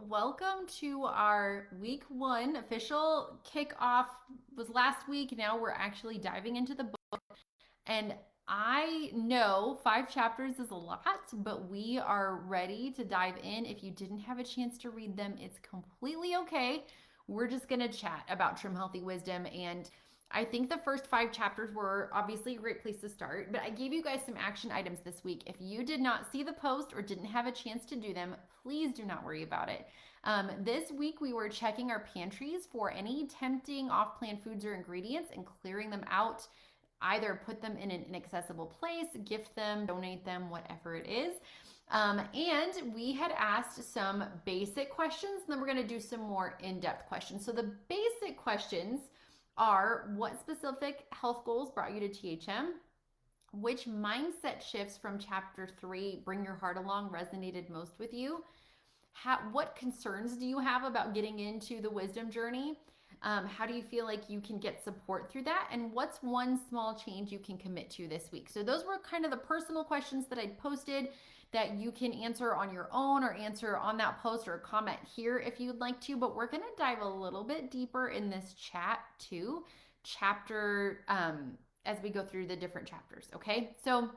welcome to our week one official kickoff. Was last week. Now we're actually diving into the book. And I know 5 chapters is a lot, but we are ready to dive in. If you didn't have a chance to read them, it's completely okay. We're just going to chat about Trim Healthy Wisdom. And I think the first 5 chapters were obviously a great place to start, but I gave you guys some action items this week. If you did not see the post or didn't have a chance to do them, please do not worry about it. This week we were checking our pantries for any tempting off plan foods or ingredients and clearing them out. Either put them in an inaccessible place, gift them, donate them, whatever it is. And we had asked some basic questions, and then we're going to do some more in-depth questions. So the basic questions are: what specific health goals brought you to THM? Which mindset shifts from chapter 3, Bring Your Heart Along, resonated most with you? What concerns do you have about getting into the wisdom journey? How do you feel like you can get support through that? And what's one small change you can commit to this week? So those were kind of the personal questions that I posted that you can answer on your own or answer on that post or comment here if you'd like to. But we're going to dive a little bit deeper in this chat too, as we go through the different chapters. Okay, so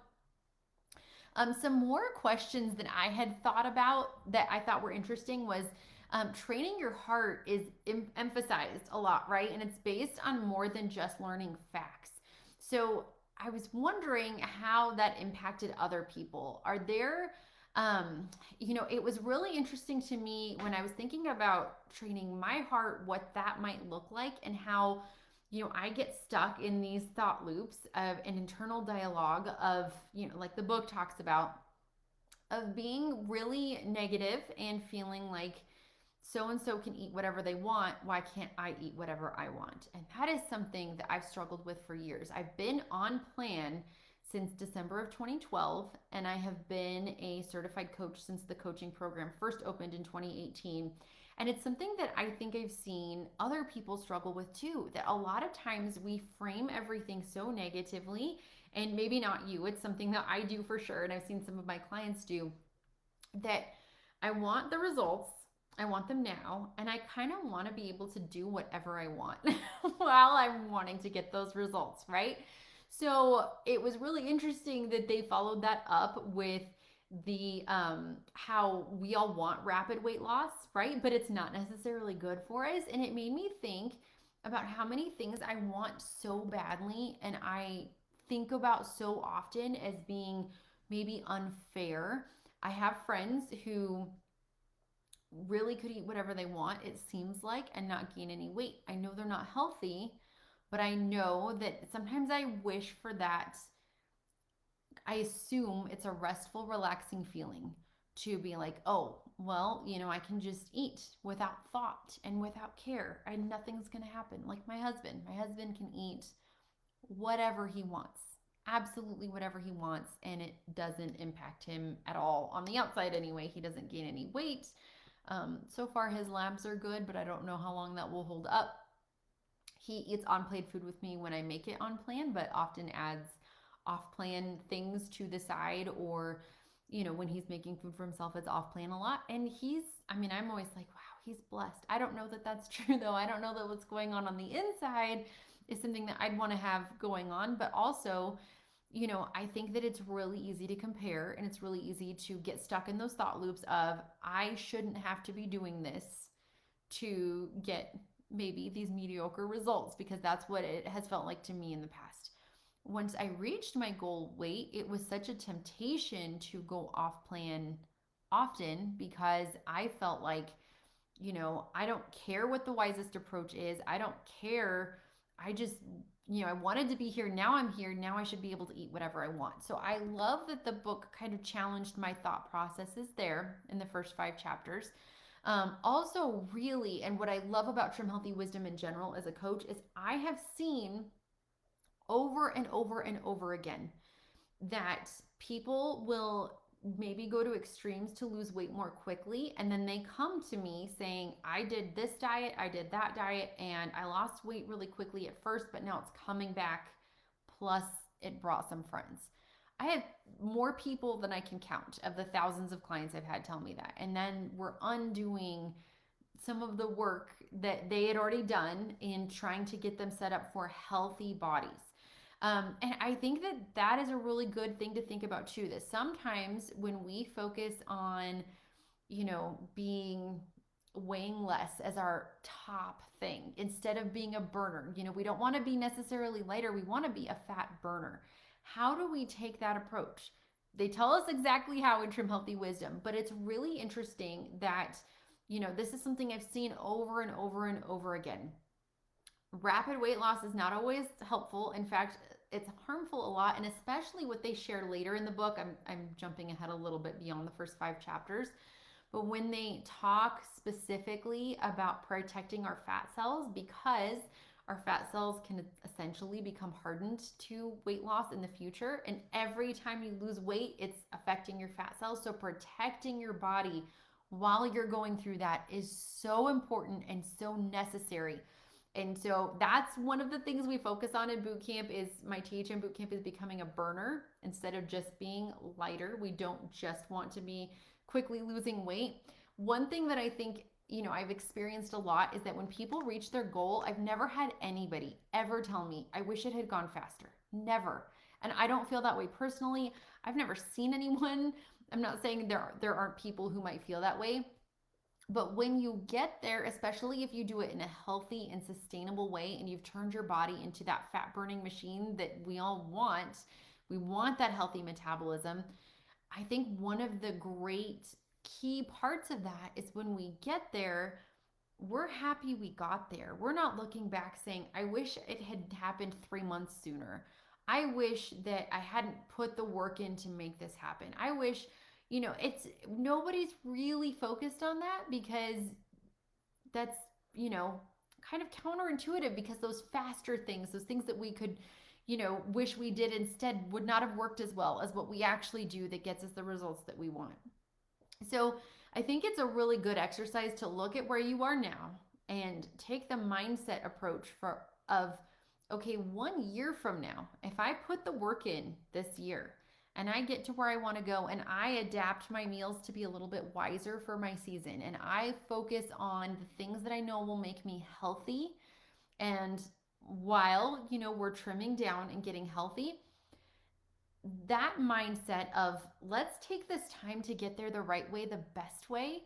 some more questions that I had thought about that I thought were interesting was training your heart is emphasized a lot, right? And it's based on more than just learning facts. So I was wondering how that impacted other people. Are there, it was really interesting to me when I was thinking about training my heart, what that might look like, and how I get stuck in these thought loops of an internal dialogue of, like the book talks about, of being really negative and feeling like so and so can eat whatever they want. Why can't I eat whatever I want? And that is something that I've struggled with for years. I've been on plan since December of 2012, and I have been a certified coach since the coaching program first opened in 2018. And it's something that I think I've seen other people struggle with too, that a lot of times we frame everything so negatively, and maybe not you, it's something that I do for sure, and I've seen some of my clients do, that I want the results, I want them now, and I kind of want to be able to do whatever I want while I'm wanting to get those results, right? So it was really interesting that they followed that up with the how we all want rapid weight loss, right? But it's not necessarily good for us. And it made me think about how many things I want so badly and I think about so often as being maybe unfair. I have friends who really could eat whatever they want, it seems like, and not gain any weight. I know they're not healthy, but I know that sometimes I wish for that. I assume it's a restful, relaxing feeling to be like, oh, well, I can just eat without thought and without care, and nothing's going to happen. Like my husband. My husband can eat whatever he wants, absolutely whatever he wants, and it doesn't impact him at all on the outside anyway. He doesn't gain any weight. So far, his labs are good, but I don't know how long that will hold up. He eats on plan food with me when I make it on plan, but often adds off plan things to the side, or when he's making food for himself, it's off plan a lot. And I'm always like, wow, he's blessed. I don't know that that's true though. I don't know that what's going on the inside is something that I'd want to have going on. But also, I think that it's really easy to compare, and it's really easy to get stuck in those thought loops of, I shouldn't have to be doing this to get maybe these mediocre results, because that's what it has felt like to me in the past. Once I reached my goal weight, it was such a temptation to go off plan often, because I felt like, I don't care what the wisest approach is. I don't care. I just, I wanted to be here. Now I'm here. Now I should be able to eat whatever I want. So I love that the book kind of challenged my thought processes there in the first 5 chapters. Also, really, and what I love about Trim Healthy Wisdom in general as a coach is I have seen over and over and over again that people will maybe go to extremes to lose weight more quickly, and then they come to me saying, I did this diet, I did that diet, and I lost weight really quickly at first, but now it's coming back, plus it brought some friends. I have more people than I can count of the thousands of clients I've had tell me that. And then we're undoing some of the work that they had already done in trying to get them set up for healthy bodies. And I think that that is a really good thing to think about too. That sometimes when we focus on, being weighing less as our top thing instead of being a burner, we don't want to be necessarily lighter, we want to be a fat burner. How do we take that approach? They tell us exactly how in Trim Healthy Wisdom, but it's really interesting that, this is something I've seen over and over and over again. Rapid weight loss is not always helpful. In fact, it's harmful a lot, and especially what they share later in the book. I'm jumping ahead a little bit beyond the first 5 chapters, but when they talk specifically about protecting our fat cells, because our fat cells can essentially become hardened to weight loss in the future, and every time you lose weight, it's affecting your fat cells. So protecting your body while you're going through that is so important and so necessary. And so that's one of the things we focus on in boot camp. Is my THM boot camp is becoming a burner instead of just being lighter. We don't just want to be quickly losing weight. One thing that I think, I've experienced a lot is that when people reach their goal, I've never had anybody ever tell me, I wish it had gone faster. Never. And I don't feel that way personally. I've never seen anyone. I'm not saying there aren't people who might feel that way. But when you get there, especially if you do it in a healthy and sustainable way, and you've turned your body into that fat burning machine that we all want, we want that healthy metabolism. I think one of the great key parts of that is when we get there, we're happy we got there. We're not looking back saying, I wish it had happened 3 months sooner. I wish that I hadn't put the work in to make this happen. I wish, it's nobody's really focused on that, because that's, kind of counterintuitive, because those faster things, those things that we could, wish we did instead, would not have worked as well as what we actually do that gets us the results that we want. So I think it's a really good exercise to look at where you are now and take the mindset approach of, okay, 1 year from now, if I put the work in this year and I get to where I want to go, and I adapt my meals to be a little bit wiser for my season, and I focus on the things that I know will make me healthy, and while, we're trimming down and getting healthy, that mindset of let's take this time to get there the right way, the best way,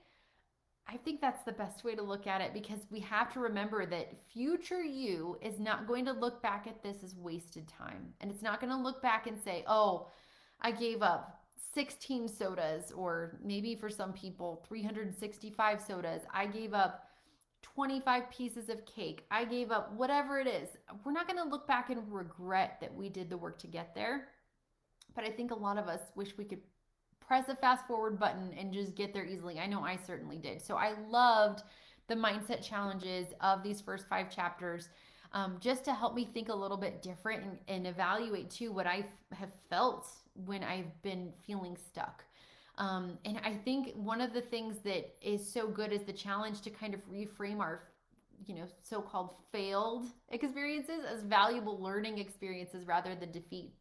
I think that's the best way to look at it, because we have to remember that future you is not going to look back at this as wasted time. And it's not going to look back and say, oh, I gave up 16 sodas, or maybe for some people, 365 sodas. I gave up 25 pieces of cake. I gave up whatever it is. We're not going to look back and regret that we did the work to get there. But I think a lot of us wish we could press a fast forward button and just get there easily. I know I certainly did. So I loved the mindset challenges of these first 5 chapters, just to help me think a little bit different, and evaluate too what I have felt when I've been feeling stuck. And I think one of the things that is so good is the challenge to kind of reframe our, so-called failed experiences as valuable learning experiences rather than defeat.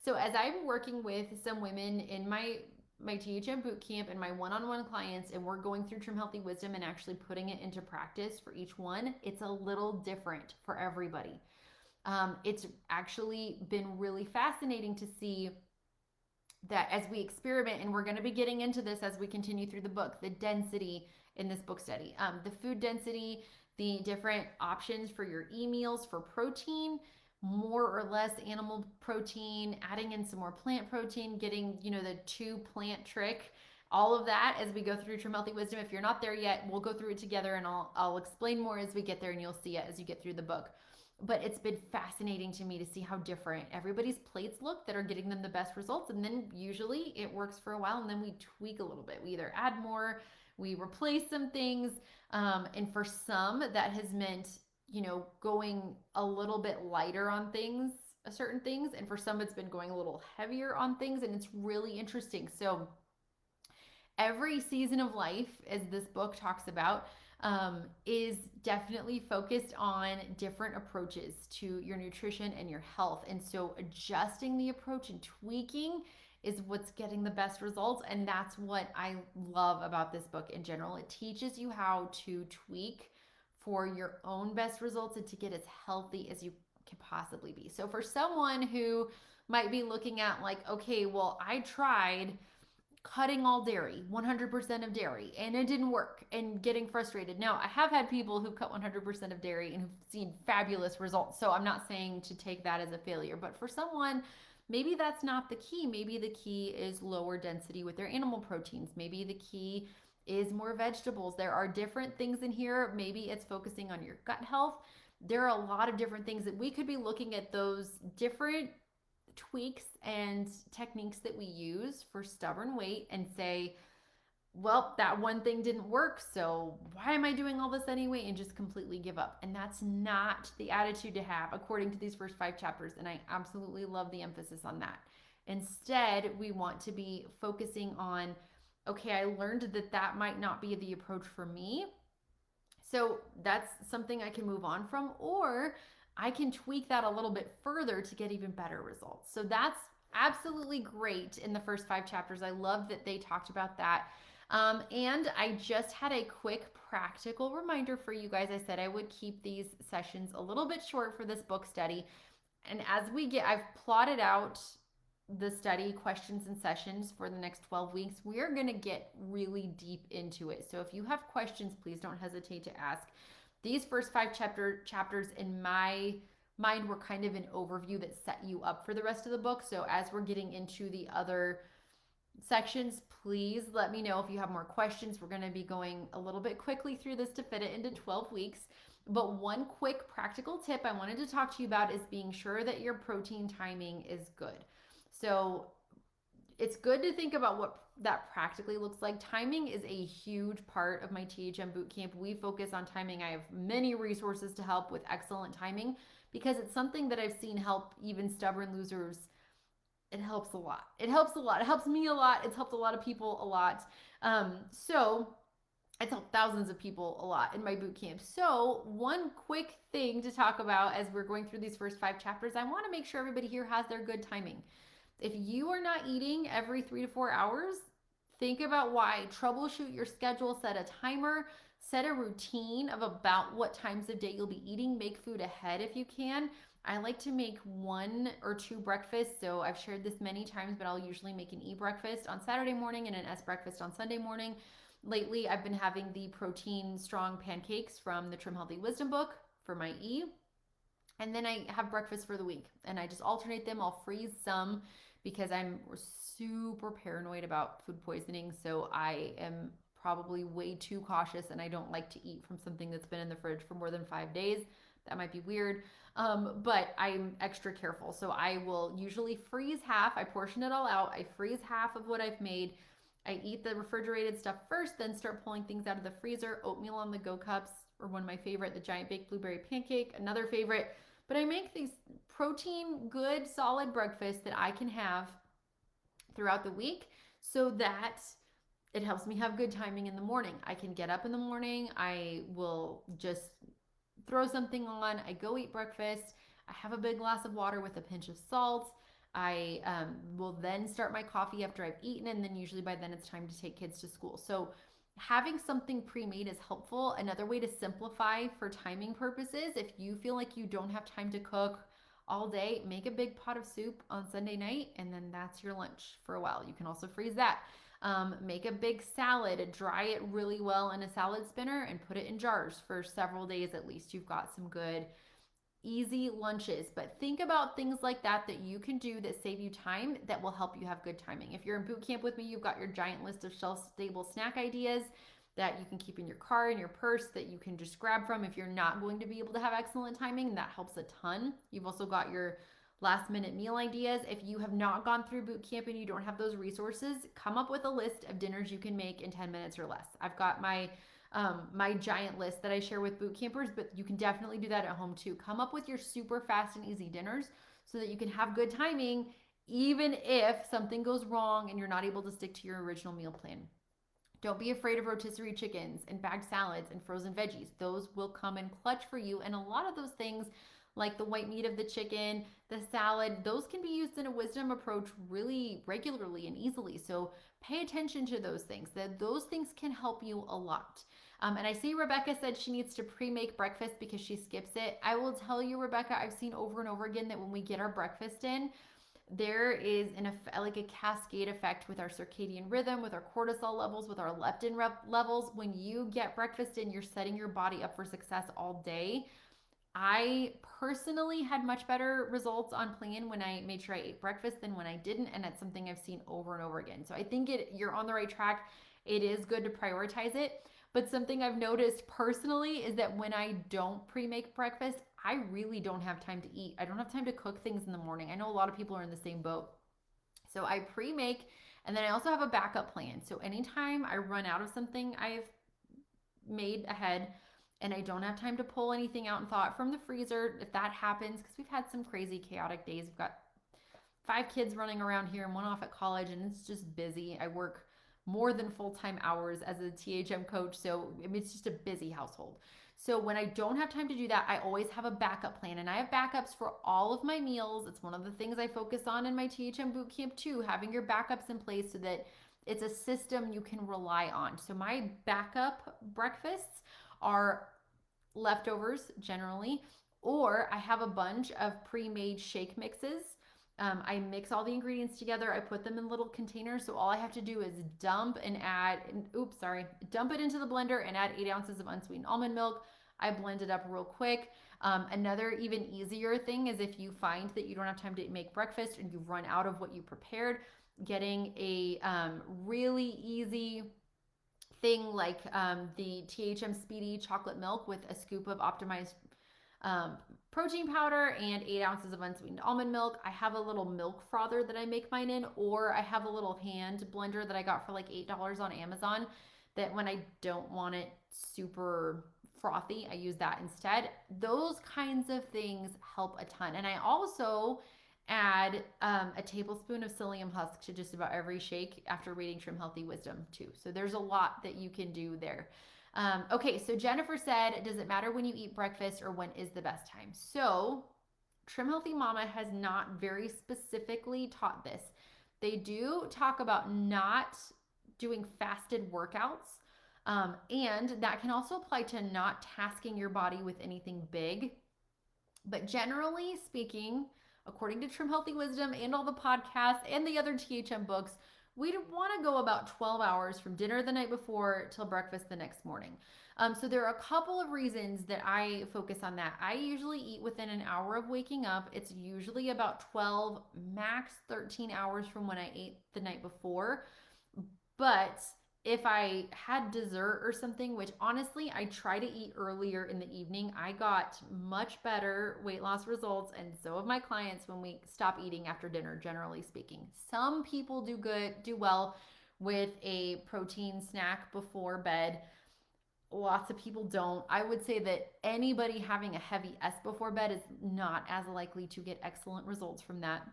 So as I'm working with some women in my THM boot camp and my one-on-one clients, and we're going through Trim Healthy Wisdom and actually putting it into practice for each one, it's a little different for everybody. It's actually been really fascinating to see that as we experiment, and we're going to be getting into this as we continue through the book, the density in this book study, the food density, the different options for your e-meals for protein, more or less animal protein, adding in some more plant protein, getting, the 2 plant trick, all of that as we go through Trim Healthy Wisdom. If you're not there yet, we'll go through it together, and I'll explain more as we get there, and you'll see it as you get through the book. But it's been fascinating to me to see how different everybody's plates look that are getting them the best results. And then usually it works for a while, and then we tweak a little bit. We either add more, we replace some things. And for some, that has meant, going a little bit lighter on things, certain things. And for some, it's been going a little heavier on things. And it's really interesting. So Every season of life, as this book talks about, is definitely focused on different approaches to your nutrition and your health. And so adjusting the approach and tweaking is what's getting the best results. And that's what I love about this book in general. It teaches you how to tweak for your own best results and to get as healthy as you can possibly be. So for someone who might be looking at like, okay, well, I tried cutting all dairy, 100% of dairy, and it didn't work, and getting frustrated. Now, I have had people who cut 100% of dairy and who've seen fabulous results. So I'm not saying to take that as a failure, but for someone, maybe that's not the key. Maybe the key is lower density with their animal proteins. Maybe the key is more vegetables. There are different things in here. Maybe it's focusing on your gut health. There are a lot of different things that we could be looking at, those different tweaks and techniques that we use for stubborn weight, and say, well, that one thing didn't work, so why am I doing all this anyway? And just completely give up. And that's not the attitude to have according to these first 5 chapters. And I absolutely love the emphasis on that. Instead, we want to be focusing on, okay, I learned that that might not be the approach for me. So that's something I can move on from, or I can tweak that a little bit further to get even better results. So that's absolutely great in the first 5 chapters. I love that they talked about that. And I just had a quick practical reminder for you guys. I said I would keep these sessions a little bit short for this book study. And as I've plotted out the study questions and sessions for the next 12 weeks. We are going to get really deep into it. So if you have questions, please don't hesitate to ask. These first 5 chapters in my mind were kind of an overview that set you up for the rest of the book. So as we're getting into the other sections, please let me know if you have more questions. We're going to be going a little bit quickly through this to fit it into 12 weeks. But one quick practical tip I wanted to talk to you about is being sure that your protein timing is good. So it's good to think about what that practically looks like. Timing is a huge part of my THM bootcamp. We focus on timing. I have many resources to help with excellent timing because it's something that I've seen help even stubborn losers. It helps a lot. It helps a lot. It helps me a lot. It's helped a lot of people a lot. So it's helped thousands of people a lot in my bootcamp. So one quick thing to talk about as we're going through these first 5 chapters, I want to make sure everybody here has their good timing. If you are not eating every 3 to 4 hours, think about why. Troubleshoot your schedule, set a timer, set a routine of about what times of day you'll be eating. Make food ahead if you can. I like to make 1 or 2 breakfasts. So I've shared this many times, but I'll usually make an E breakfast on Saturday morning and an S breakfast on Sunday morning. Lately, I've been having the protein strong pancakes from the Trim Healthy Wisdom book for my E. And then I have breakfast for the week and I just alternate them. I'll freeze some because I'm super paranoid about food poisoning. So I am probably way too cautious and I don't like to eat from something that's been in the fridge for more than 5 days. That might be weird, but I'm extra careful. So I will usually freeze half. I portion it all out. I freeze half of what I've made. I eat the refrigerated stuff first, then start pulling things out of the freezer. Oatmeal on the go cups, or one of my favorite, the giant baked blueberry pancake, another favorite. But I make these protein, good, solid breakfasts that I can have throughout the week so that it helps me have good timing in the morning. I can get up in the morning. I will just throw something on. I go eat breakfast. I have a big glass of water with a pinch of salt. I will then start my coffee after I've eaten, and then usually by then it's time to take kids to school. So having something pre-made is helpful. Another way to simplify for timing purposes, if you feel like you don't have time to cook all day, make a big pot of soup on Sunday night, and then that's your lunch for a while. You can also freeze that. Make a big salad, dry it really well in a salad spinner, and put it in jars for several days at least. You've got some good easy lunches. But think about things like that you can do that save you time, that will help you have good timing. If you're in boot camp with me, you've got your giant list of shelf-stable snack ideas that you can keep in your car, in your purse, that you can just grab from if you're not going to be able to have excellent timing. That helps a ton. You've also got your last minute meal ideas. If you have not gone through boot camp and you don't have those resources, come up with a list of dinners you can make in 10 minutes or less. I've got my giant list that I share with boot campers, but you can definitely do that at home too. Come up with your super fast and easy dinners so that you can have good timing, even if something goes wrong and you're not able to stick to your original meal plan. Don't be afraid of rotisserie chickens and bagged salads and frozen veggies. Those will come in clutch for you. And a lot of those things, like the white meat of the chicken, the salad, those can be used in a wisdom approach really regularly and easily. So pay attention to those things. Those things can help you a lot. And I see Rebecca said she needs to pre-make breakfast because she skips it. I will tell you, Rebecca, I've seen over and over again that when we get our breakfast in, there is like a cascade effect with our circadian rhythm, with our cortisol levels, with our leptin levels. When you get breakfast in, you're setting your body up for success all day. I personally had much better results on plan when I made sure I ate breakfast than when I didn't, and that's something I've seen over and over again. So I think you're on the right track. It is good to prioritize it. But something I've noticed personally is that when I don't pre-make breakfast, I really don't have time to eat. I don't have time to cook things in the morning. I know a lot of people are in the same boat. So I pre-make, and then I also have a backup plan. So anytime I run out of something I've made ahead and I don't have time to pull anything out and thaw it from the freezer, if that happens, because we've had some crazy chaotic days. We've got 5 kids running around here and 1 off at college, and it's just busy. I work more than full-time hours as a THM coach, so it's just a busy household. So when I don't have time to do that, I always have a backup plan, and I have backups for all of my meals. It's one of the things I focus on in my THM bootcamp too, having your backups in place so that it's a system you can rely on. So my backup breakfasts are leftovers generally, or I have a bunch of pre-made shake mixes. I mix all the ingredients together. I put them in little containers. So all I have to do is dump it into the blender and add 8 ounces of unsweetened almond milk. I blend it up real quick. Another even easier thing is if you find that you don't have time to make breakfast and you've run out of what you prepared, getting a really easy thing like the THM Speedy chocolate milk with a scoop of optimized protein powder and 8 ounces of unsweetened almond milk. I have a little milk frother that I make mine in, or I have a little hand blender that I got for like $8 on Amazon that when I don't want it super frothy, I use that instead. Those kinds of things help a ton. And I also add a tablespoon of psyllium husk to just about every shake after reading Trim Healthy Wisdom too. So there's a lot that you can do there. Okay, so Jennifer said, does it matter when you eat breakfast or when is the best time? So Trim Healthy Mama has not very specifically taught this. They do talk about not doing fasted workouts, and that can also apply to not tasking your body with anything big. But generally speaking, according to Trim Healthy Wisdom and all the podcasts and the other THM books, we'd want to go about 12 hours from dinner the night before till breakfast the next morning. So there are a couple of reasons that I focus on that. I usually eat within an hour of waking up. It's usually about 12, max 13 hours from when I ate the night before. But if I had dessert or something, which honestly, I try to eat earlier in the evening, I got much better weight loss results, and so have my clients when we stop eating after dinner, generally speaking. Some people do well with a protein snack before bed. Lots of people don't. I would say that anybody having a heavy S before bed is not as likely to get excellent results from that.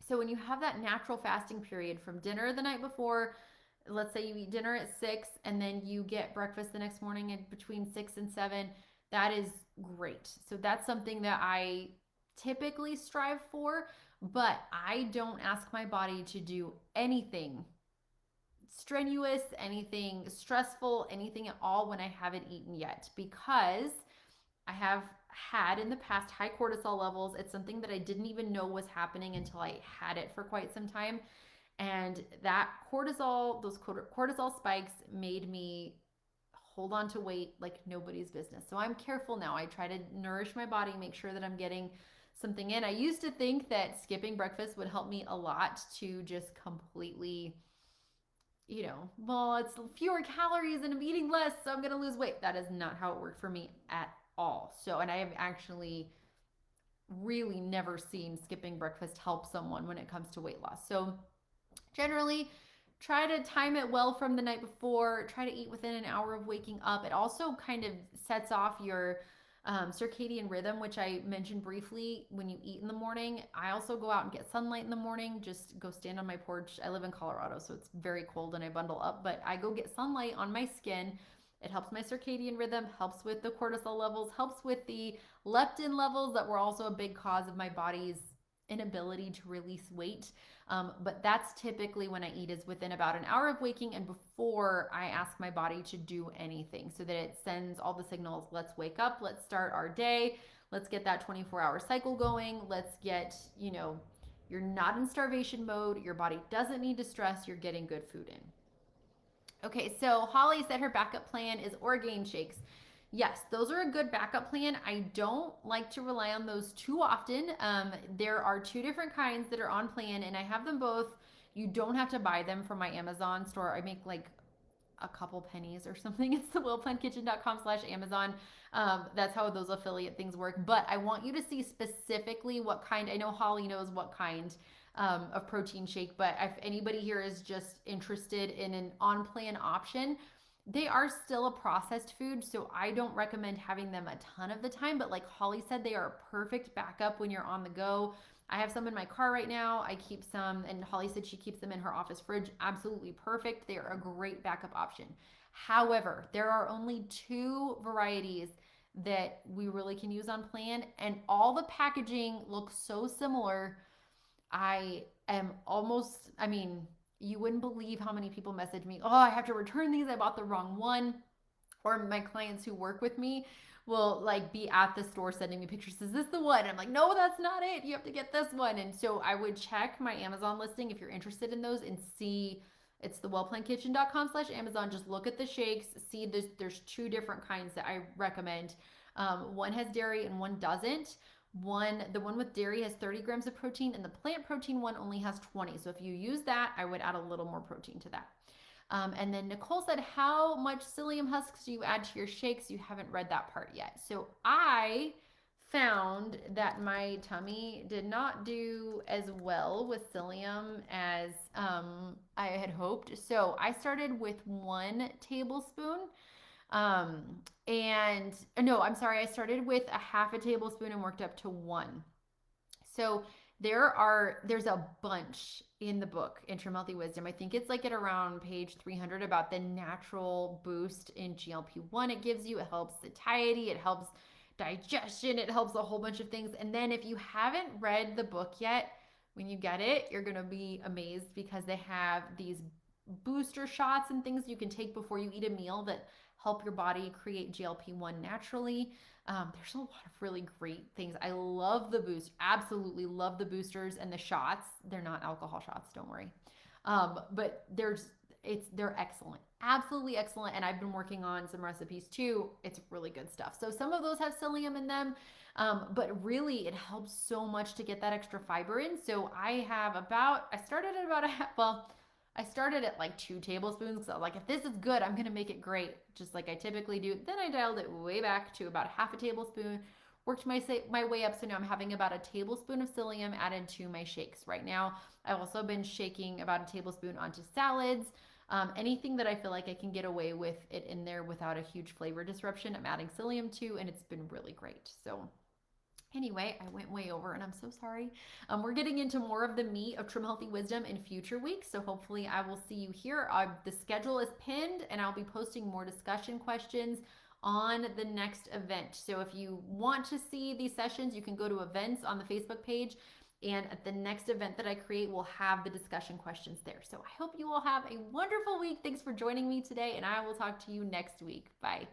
So when you have that natural fasting period from dinner the night before, let's say you eat dinner at 6 and then you get breakfast the next morning at between 6 and 7, that is great. So that's something that I typically strive for, but I don't ask my body to do anything strenuous, anything stressful, anything at all when I haven't eaten yet, because I have had in the past high cortisol levels. It's something that I didn't even know was happening until I had it for quite some time. And that cortisol, those cortisol spikes made me hold on to weight like nobody's business. So I'm careful now. I try to nourish my body, make sure that I'm getting something in. I used to think that skipping breakfast would help me a lot to just completely, well, it's fewer calories and I'm eating less, so I'm going to lose weight. That is not how it worked for me at all. So, and I have actually really never seen skipping breakfast help someone when it comes to weight loss. So generally, try to time it well from the night before. Try to eat within an hour of waking up. It also kind of sets off your circadian rhythm, which I mentioned briefly. When you eat in the morning, I also go out and get sunlight in the morning, just go stand on my porch. I live in Colorado, so it's very cold and I bundle up, but I go get sunlight on my skin. It helps my circadian rhythm, helps with the cortisol levels, helps with the leptin levels that were also a big cause of my body's inability to release weight. But that's typically when I eat, is within about an hour of waking and before I ask my body to do anything, so that it sends all the signals. Let's wake up. Let's start our day. Let's get that 24-hour cycle going. Let's get, you're not in starvation mode. Your body doesn't need to stress. You're getting good food in. Okay, so Holly said her backup plan is Orgain shakes. Yes, those are a good backup plan. I don't like to rely on those too often. There are two different kinds that are on plan, and I have them both. You don't have to buy them from my Amazon store. I make like a couple pennies or something. It's the wellplannedkitchen.com/Amazon. That's how those affiliate things work. But I want you to see specifically what kind. I know Holly knows what kind of protein shake, but if anybody here is just interested in an on-plan option, they are still a processed food, so I don't recommend having them a ton of the time, but like Holly said, they are a perfect backup when you're on the go. I have some in my car right now. I keep some, and Holly said she keeps them in her office fridge. Absolutely perfect. They are a great backup option. However, there are only two varieties that we really can use on plan, and all the packaging looks so similar. I am almost, you wouldn't believe how many people message me, oh, I have to return these. I bought the wrong one. Or my clients who work with me will like be at the store sending me pictures. Is this the one? I'm like, no, that's not it. You have to get this one. And so I would check my Amazon listing if you're interested in those and see. It's the wellplannedkitchen.com/Amazon. Just look at the shakes. See, there's two different kinds that I recommend. One has dairy and one doesn't. The one with dairy has 30 grams of protein, and the plant protein one only has 20. So if you use that, I would add a little more protein to that. And then Nicole said, how much psyllium husks do you add to your shakes? You haven't read that part yet. So I found that my tummy did not do as well with psyllium as I had hoped. So I started with 1 tablespoon. I started with a half a tablespoon and worked up to 1. So there's a bunch in the book, Interim Healthy Wisdom. I think it's like at around page 300 about the natural boost in GLP-1 it gives you. It helps satiety, it helps digestion, it helps a whole bunch of things. And then if you haven't read the book yet, when you get it, you're going to be amazed because they have these booster shots and things you can take before you eat a meal that help your body create GLP-1 naturally. There's a lot of really great things. I love the boost. Absolutely love the boosters and the shots. They're not alcohol shots, don't worry. But they're excellent. Absolutely excellent. And I've been working on some recipes too. It's really good stuff. So some of those have psyllium in them. But really it helps so much to get that extra fiber in. So I started at like 2 tablespoons. So like, if this is good, I'm going to make it great, just like I typically do. Then I dialed it way back to about half a tablespoon, worked my way up. So now I'm having about a tablespoon of psyllium added to my shakes right now. I've also been shaking about a tablespoon onto salads. Anything that I feel like I can get away with it in there without a huge flavor disruption, I'm adding psyllium to, and it's been really great. So anyway, I went way over and I'm so sorry. We're getting into more of the meat of Trim Healthy Wisdom in future weeks. So hopefully I will see you here. The schedule is pinned and I'll be posting more discussion questions on the next event. So if you want to see these sessions, you can go to events on the Facebook page. And at the next event that I create, we'll have the discussion questions there. So I hope you all have a wonderful week. Thanks for joining me today, and I will talk to you next week. Bye.